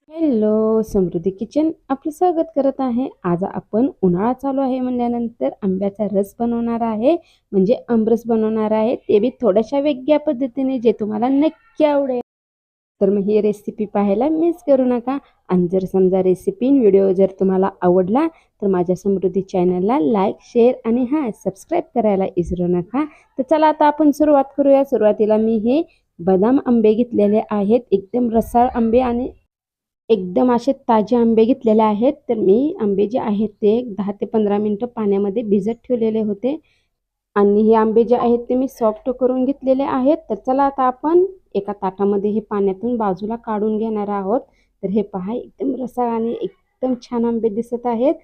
Hello, समृद्धी kitchen आपलं स्वागत करत आहे. आज आपण उन्हाळा चालू आहे म्हणल्यानंतर आंब्याचा रस बनवणार आहे, म्हणजे आमरस बनवणार आहे. ते बी थोड्याशा वेगळ्या पद्धतीने, जे तुम्हाला नक्की आवडेल. तर मग ही रेसिपी पाहायला मिस करू नका. आणि जर समजा रेसिपी व्हिडिओ जर तुम्हाला आवडला तर माझ्या समृद्धी चॅनलला लाईक, शेअर आणि सबस्क्राईब करायला विसरू नका. तर चला आता आपण सुरुवात करूया. सुरुवातीला मी हे बदाम आंबे घेतलेले आहेत, एकदम रसाळ आंबे आणि एकदम असे ताजे आंबे घेतलेले आहेत. तर मी आंबे जे आहेत ते 10 ते 15 मिनिटं पाण्यामध्ये भिजत ठेवलेले होते आणि हे आंबे जे आहेत ते मी सॉफ्ट करून घेतलेले आहेत. तर चला आता आपण एका ताटामध्ये हे पाण्यातून बाजूला काढून घेणार आहोत. तर हे पहा, एकदम रसाळ आणि एकदम छान आंबे दिसत आहेत.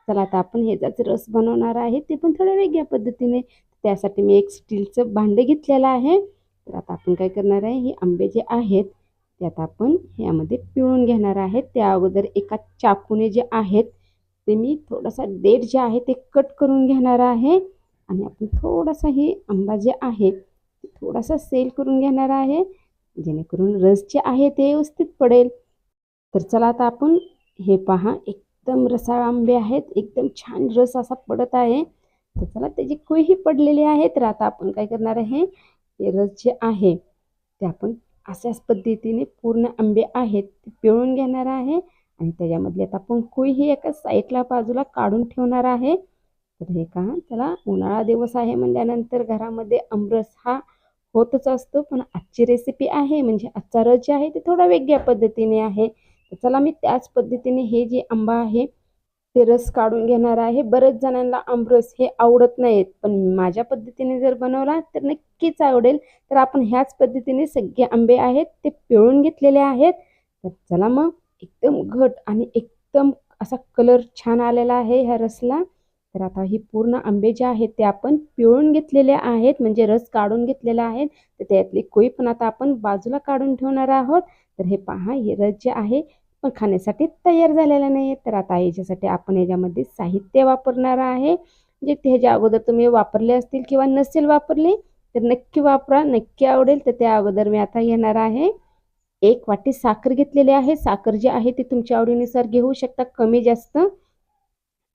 चला आता आपण ह्याचाच रस बनवणार आहे, ते पण थोड्या वेगळ्या पद्धतीने. त्यासाठी मी एक स्टीलचं भांडे घेतलेलं आहे. तर आता आपण काय करणार आहे, हे आंबे जे आहेत ते आता आपण यामध्ये पिळून घेणार आहेत. त्या अगोदर एका चाकूने जे आहेत ते मी थोडासा देठ जे आहे ते कट करून घेणार आहे आणि आपण थोडासा हे आंबा जे आहे ते थोडासा सेल करून घेणार आहे, जेणेकरून रस जे आहे ते व्यवस्थित पडेल. तर चला आता आपण हे पहा, एकदम रसाळ आंबे आहेत, एकदम छान रस असा पडत आहे. तर चला त्याची कुही पडलेली आहे. तर आता आपण काय करणार आहे, हे रस जे आहे ते आपण अशाच पद्धतीने पूर्ण आंबे आहेत ते पिळून घेणार आहे आणि त्याच्यामधले आता आपण कुई ही एका साईडला बाजूला काढून ठेवणार आहे. तर हे का, चला उन्हाळा दिवस आहे म्हणल्यानंतर घरामध्ये आमरस हा होतच असतो, पण आजची रेसिपी आहे म्हणजे आजचा रस जे आहे ते थोडा वेगळ्या पद्धतीने आहे. तर चला मी त्याच पद्धतीने हे जे आंबा आहे ते रस काढून घेणार आहे. बरेच जणांना आमरस हे आवडत नाहीत, पण माझ्या पद्धतीने जर बनवला तर नक्कीच आवडेल. तर आपण ह्याच पद्धतीने सगळे आंबे आहेत ते पिळून घेतलेले आहेत. तर चला मग, एकदम घट आणि एकदम असा कलर छान आलेला आहे ह्या रसला. तर आता ही पूर्ण आंबे जे आहेत ते आपण पिळून घेतलेले आहेत, म्हणजे रस काढून घेतलेला आहे. तर त्यातली कोई पण आता आपण बाजूला काढून ठेवणार आहोत. तर हे पहा, हे रस जे आहे पण खाण्यासाठी तयार झालेला नाही. तर आता याच्यासाठी आपण याच्यामध्ये साहित्य वापरणार आहे, जे ह्याच्या अगोदर तुम्ही वापरले असतील किंवा नसेल वापरले तर नक्की वापरा, नक्की आवडेल. तर त्या अगोदर मी आता घेणार आहे, 1 वाटी साखर घेतलेली आहे. साखर जी आहे ती तुमच्या आवडीनुसार घेऊ शकता, कमी जास्त.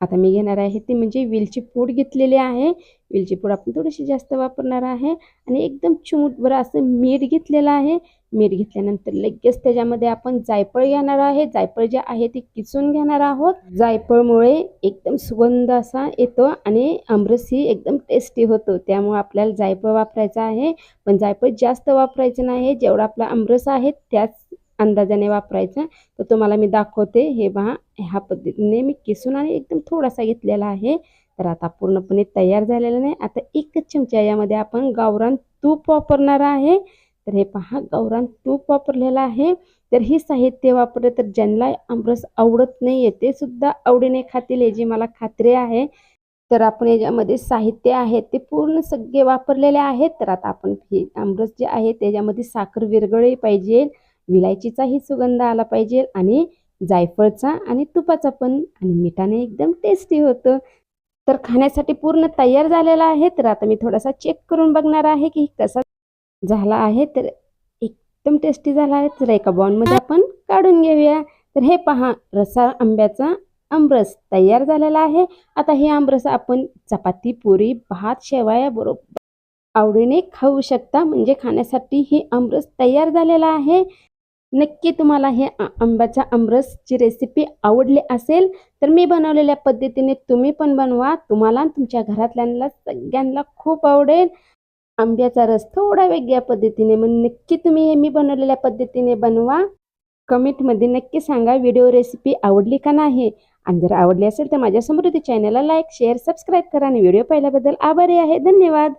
आता मी घेणार आहे ती म्हणजे वेलची पूड घेतलेली आहे. वेलची पूड आपण थोडीशी जास्त वापरणार आहे आणि एकदम चिमूटभर असं मीठ घेतलेलं आहे. मीठ घेतल्यानंतर लगेच त्याच्यामध्ये आपण जायफळ घेणार आहे. जायफळ जे आहे ते किसून घेणार आहोत. जायफळमुळे एकदम सुगंध असा येतो आणि आमरस ही एकदम टेस्टी होतो, त्यामुळे आपल्याला जायफळ वापरायचं आहे. पण जायफळ जास्त वापरायचं नाही, जेवढा आपला आमरस आहे त्याच अंदाजाने वापरायचं. तर तुम्हाला मी दाखवते. हे पहा, ह्या पद्धतीने मी किसून आणि एकदम थोडासा घेतलेला आहे. तर आता पूर्णपणे तयार झालेलं नाही. आता 1 चमचा यामध्ये आपण गावरान तूप वापरणार आहे. तर हे पहा, गावरान तूप वापरलेलं आहे. तर ही साहित्य वापरले तर ज्यांना आमरस आवडत नाहीये ते सुद्धा आवडीने खातील, याची मला खात्री आहे. तर आपण याच्यामध्ये साहित्य आहे ते पूर्ण सगळे वापरलेले आहेत. तर आता आपण हे आमरस जे आहे त्याच्यामध्ये साखर विरघळली पाहिजे, विलायचीचाही सुगंध आला पाहिजे आणि जायफळचा आणि तुपाचा पण, आणि मिठाने एकदम टेस्टी होतं. तर खाण्यासाठी पूर्ण तयार झालेला आहे. तर आता मी थोडासा चेक करून बघणार आहे की कसा झाला आहे. तर एकदम टेस्टी झाला आहे. तर एका बाउलमध्ये आपण काढून घेऊया. तर हे पहा, रसाळ आंब्याचा आमरस तयार झालेला आहे. आता हे आमरस आपण चपाती, पुरी, भात, शेवया बरोबर आवडीने खाऊ शकता, म्हणजे खाण्यासाठी हे आमरस तयार झालेला आहे. नक्की तुम्हाला हे आंब्याच्या आमरसची रेसिपी आवडली असेल तर मी बनवलेल्या पद्धतीने तुम्ही पण बनवा. तुम्हाला आणि तुमच्या घरातल्यांना सगळ्यांना खूप आवडेल. आंब्याचा रस थोडा वेगळ्या पद्धतीने, मग नक्की तुम्ही हे मी बनवलेल्या पद्धतीने बनवा. कमेंटमध्ये नक्की सांगा व्हिडिओ रेसिपी आवडली का नाही. आणि जर आवडली असेल तर माझ्या समृद्धी चॅनलला लाईक, शेअर, सबस्क्राईब करा आणि व्हिडिओ पाहिल्याबद्दल आभारी आहे. धन्यवाद.